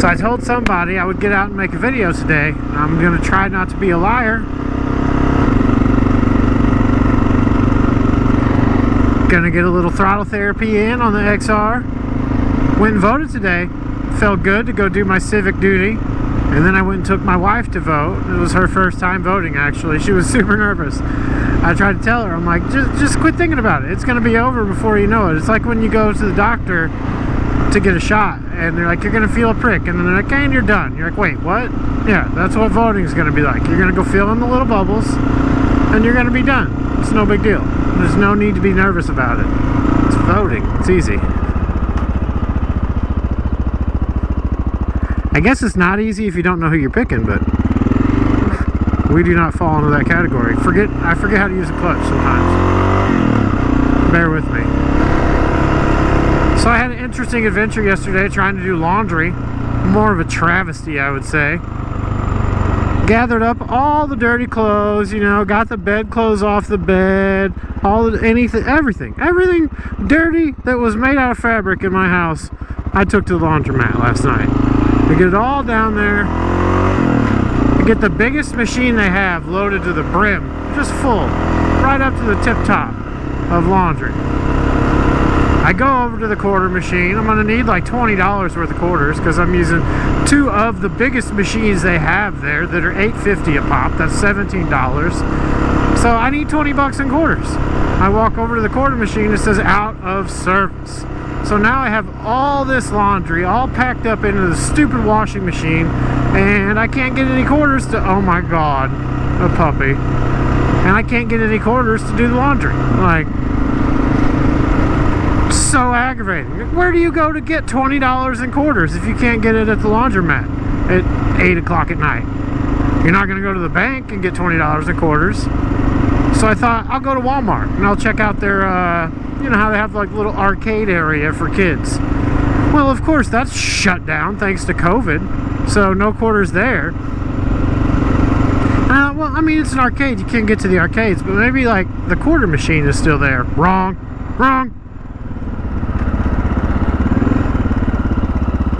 So I told somebody I would get out and make a video today. I'm going to try not to be a liar. Gonna get a little throttle therapy in on the XR. Went and voted today. Felt good to go do my civic duty. And then I went and took my wife to vote. It was her first time voting, actually. She was super nervous. I tried to tell her, I'm like, just quit thinking about it. It's gonna be over before you know it. It's like when you go to the doctor to get a shot and they're like, you're gonna feel a prick, and then they're like, okay, and you're done. You're like, wait, what? Yeah, that's what voting is gonna be like. You're gonna go fill in the little bubbles and you're gonna be done. It's no big deal. There's no need to be nervous about it. It's voting. It's easy. I guess it's not easy if you don't know who you're picking, but we do not fall into that category. I forget how to use a clutch sometimes. Bear with me. So I had an interesting adventure yesterday trying to do laundry. More of a travesty, I would say. Gathered up all the dirty clothes, you know, got the bed clothes off the bed, everything dirty that was made out of fabric in my house, I took to the laundromat last night. To get it all down there, to get the biggest machine they have loaded to the brim, just full, right up to the tip top of laundry. I go over to the quarter machine. I'm gonna need like $20 worth of quarters because I'm using two of the biggest machines they have there that are $8.50 a pop. That's $17. So I need 20 bucks in quarters. I walk over to the quarter machine. It says out of service. So now I have all this laundry all packed up into the stupid washing machine, and I can't get any quarters to, oh my god, a puppy. And I can't get any quarters to do the laundry. Like, so aggravating. Where do you go to get $20 in quarters if you can't get it at the laundromat at 8 o'clock at night? You're not going to go to the bank and get $20 in quarters. So I thought, I'll go to Walmart and I'll check out their, you know how they have like little arcade area for kids. Well, of course, that's shut down thanks to COVID. So no quarters there. Well, I mean, it's an arcade. You can't get to the arcades, but maybe like the quarter machine is still there. Wrong.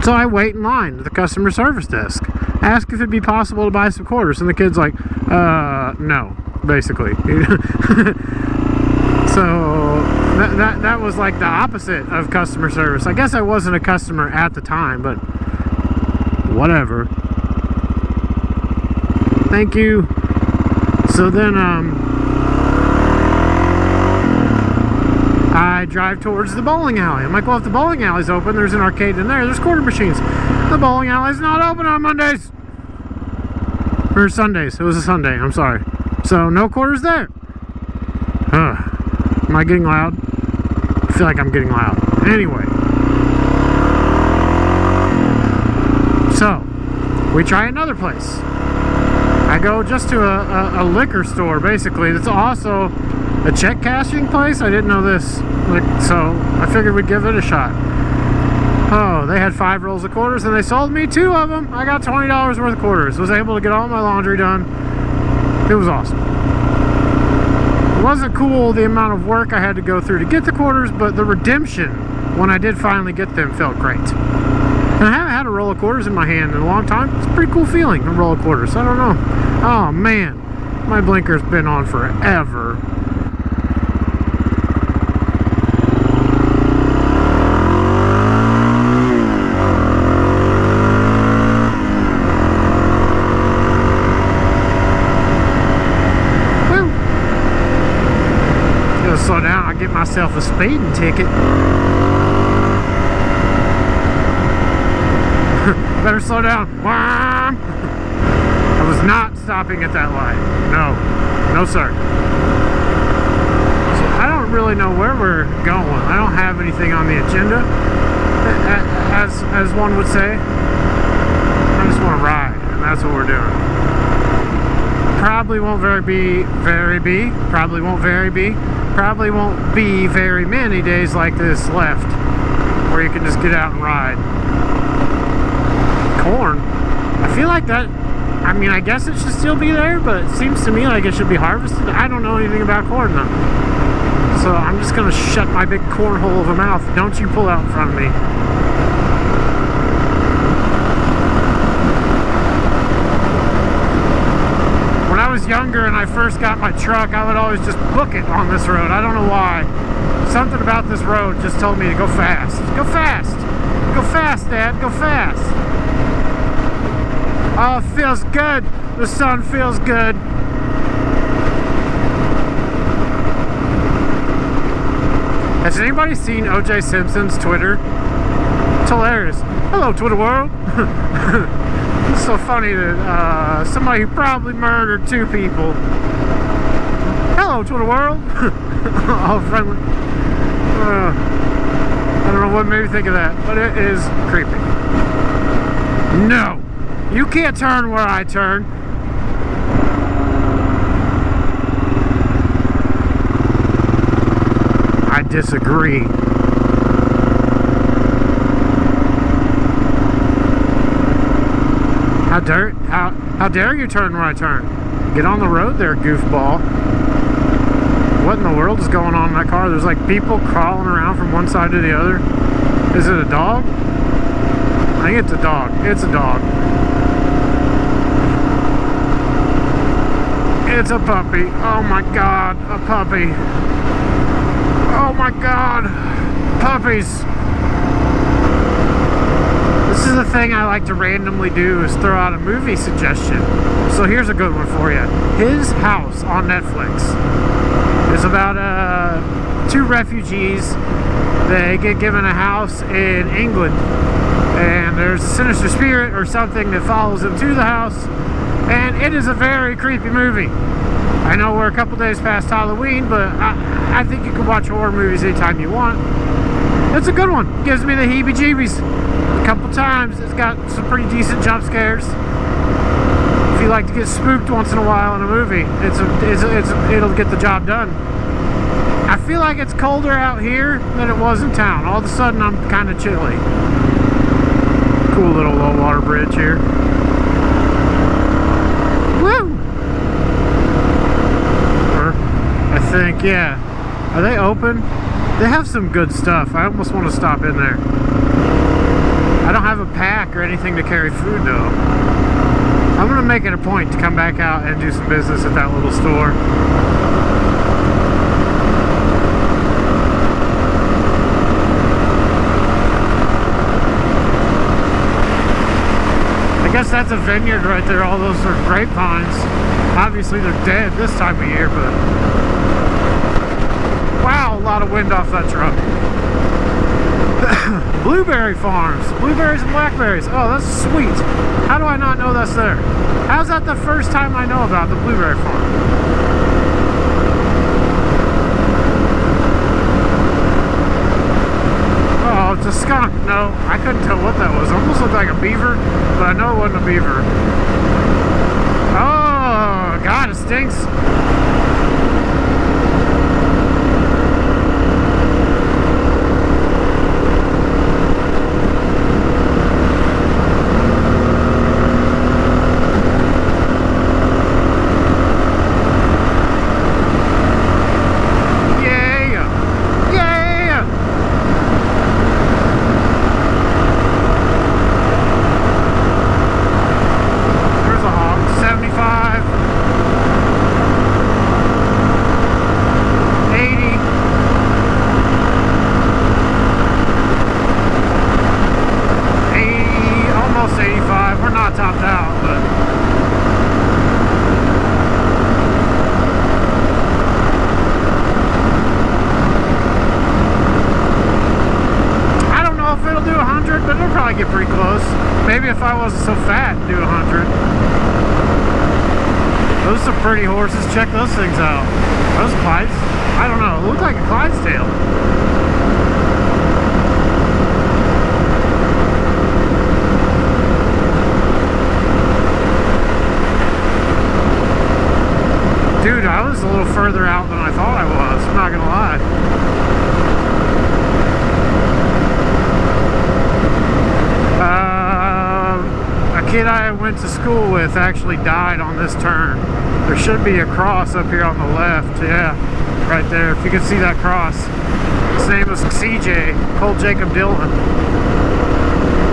So I wait in line at the customer service desk. Ask if it'd be possible to buy some quarters. And the kid's like, no, basically. So that was like the opposite of customer service. I guess I wasn't a customer at the time, but whatever. Thank you. So then I drive towards the bowling alley. I'm like, well, if the bowling alley's open, there's an arcade in there, there's quarter machines. The bowling alley's not open on Mondays. Or Sundays. It was a Sunday, I'm sorry. So, no quarters there. Am I getting loud? I feel like I'm getting loud. Anyway. So, we try another place. I go just to a liquor store, basically. It's also a check cashing place. I didn't know this. So I figured we'd give it a shot. Oh, they had 5 rolls of quarters and they sold me 2 of them. I got $20 worth of quarters. Was able to get all my laundry done. It was awesome. It wasn't cool the amount of work I had to go through to get the quarters, but the redemption when I did finally get them felt great. And I haven't had a roll of quarters in my hand in a long time. It's a pretty cool feeling, a roll of quarters. I don't know. Oh man, my blinker's been on forever. Slow down, I'll get myself a speeding ticket. Better slow down. I was not stopping at that light. No sir. So I don't really know where we're going. I don't have anything on the agenda, as one would say. I just want to ride, and that's what we're doing. Probably won't Probably won't be very many days like this left where you can just get out and ride. Corn. I feel like that, I mean, I guess it should still be there, but it seems to me like it should be harvested. I don't know anything about corn though. So I'm just gonna shut my big cornhole of a mouth. Don't you pull out in front of me. I first got my truck, I would always just book it on this road. I don't know why. Something about this road just told me to go fast. Go fast! Go fast, Dad, go fast! Oh, it feels good. The sun feels good. Has anybody seen O.J. Simpson's Twitter? It's hilarious. Hello, Twitter world. It's so funny that somebody who probably murdered 2 people. Hello, Twitter world. All friendly. I don't know what made me think of that, but it is creepy. No, you can't turn where I turn. I disagree. How dare you turn where I turn? Get on the road there, goofball. What in the world is going on in that car? There's like people crawling around from one side to the other. Is it a dog? I think it's a dog. It's a dog. It's a puppy. Oh my god, a puppy. Oh my god, puppies. This is the thing I like to randomly do, is throw out a movie suggestion. So here's a good one for you. His House on Netflix is about 2 refugees. They get given a house in England, and there's a sinister spirit or something that follows them to the house, and it is a very creepy movie. I know we're a couple days past Halloween, but I think you can watch horror movies anytime you want. It's a good one. Gives me the heebie-jeebies a couple times. It's got some pretty decent jump scares. If you like to get spooked once in a while in a movie, it'll get the job done. I feel like it's colder out here than it was in town. All of a sudden, I'm kind of chilly. Cool little low water bridge here. Woo! I think, yeah. Are they open? They have some good stuff. I almost want to stop in there. I don't have a pack or anything to carry food though. I'm going to make it a point to come back out and do some business at that little store. I guess that's a vineyard right there. All those are grapevines. Obviously they're dead this time of year, but wow, a lot of wind off that truck. Blueberry farms, blueberries and blackberries. Oh, that's sweet. How do I not know that's there? How's that the first time I know about the blueberry farm? Oh, it's a skunk. No, I couldn't tell what that was. It almost looked like a beaver, but I know it wasn't a beaver. Oh, God, it stinks. Get pretty close. Maybe if I wasn't so fat, do 100. Those are some pretty horses. Check those things out. Those Clydes? I don't know. It looked like a Clydesdale. Dude, I was a little further out than I thought I was. I'm not gonna lie. A kid I went to school with actually died on this turn. There should be a cross up here on the left. Yeah, right there. If you can see that cross. His name was CJ, Cole Jacob Dillon.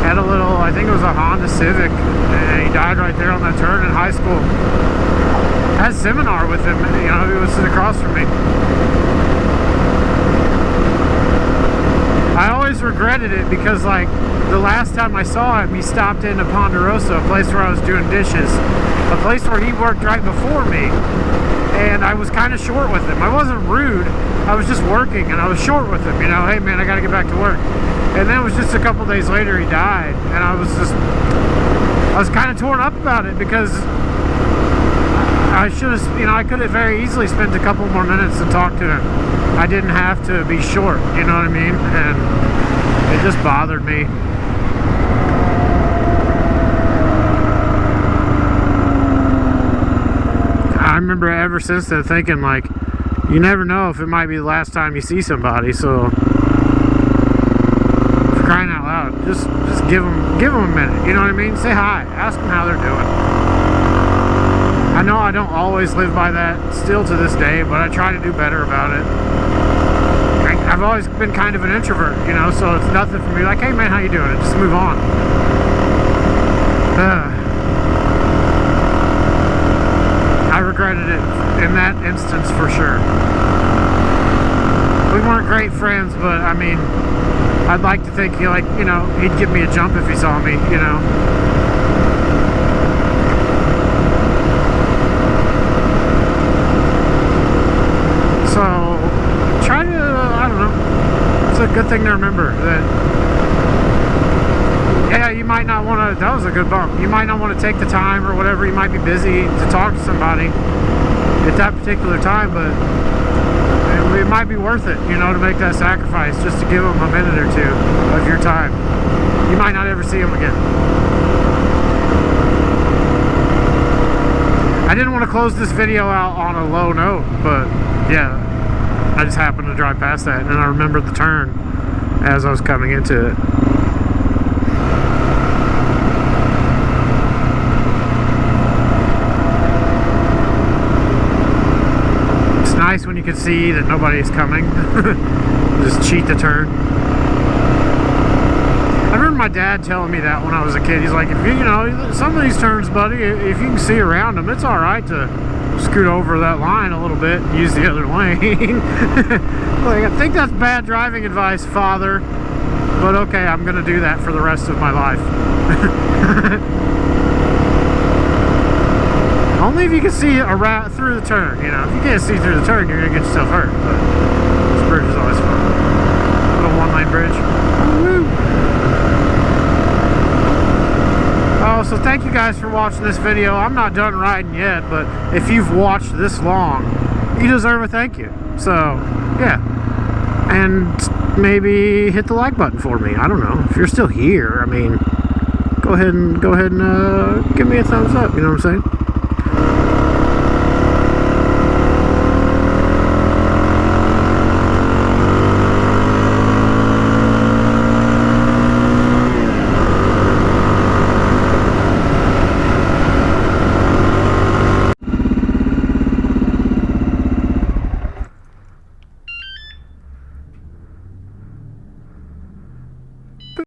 Had a little, I I think it was a Honda Civic, and he died right there on that turn in high school. I had a seminar with him, you know, he was sitting across from me. I always regretted it because, like, the last time I saw him, he stopped into Ponderosa, a place where I was doing dishes, a place where he worked right before me, and I was kind of short with him. I wasn't rude, I was just working, and I was short with him, you know, hey man, I gotta get back to work. And then it was just a couple days later he died, and I was kind of torn up about it because I should have, you know, I could have very easily spent a couple more minutes to talk to him. I didn't have to be short, you know what I mean? And it just bothered me. I remember ever since then thinking, like, you never know if it might be the last time you see somebody, so for crying out loud, just give them a minute, you know what I mean? Say hi, ask them how they're doing. I know I don't always live by that still to this day, but I try to do better about it. I've always been kind of an introvert, you know, so it's nothing for me like, hey man, how you doing? Just move on. I regretted it in that instance for sure. We weren't great friends, but I mean, I'd like to think he'd give me a jump if he saw me, you know. So try to, I don't know, it's a good thing to remember that, yeah, you might not want to, that was a good bump, you might not want to take the time or whatever, you might be busy to talk to somebody at that particular time, but it might be worth it, you know, to make that sacrifice just to give them a minute or two of your time. You might not ever see them again. I didn't want to close this video out on a low note, but yeah, I just happened to drive past that and I remembered the turn as I was coming into it. It's nice when you can see that nobody's coming. Just cheat the turn. I remember my dad telling me that when I was a kid. He's like, if you know, some of these turns, buddy, if you can see around them, it's alright to scoot over that line a little bit and use the other lane. Like, I think that's bad driving advice, father, but okay, I'm gonna do that for the rest of my life. Only if you can see around through the turn, you know. If you can't see through the turn, you're gonna get yourself hurt. But this bridge is always fun. Little one-lane bridge. Woo! Oh, so thank you guys for watching this video. I'm not done riding yet, but if you've watched this long, you deserve a thank you. So, yeah. And maybe hit the like button for me. I don't know. If you're still here, I mean, go ahead and give me a thumbs up, you know what I'm saying?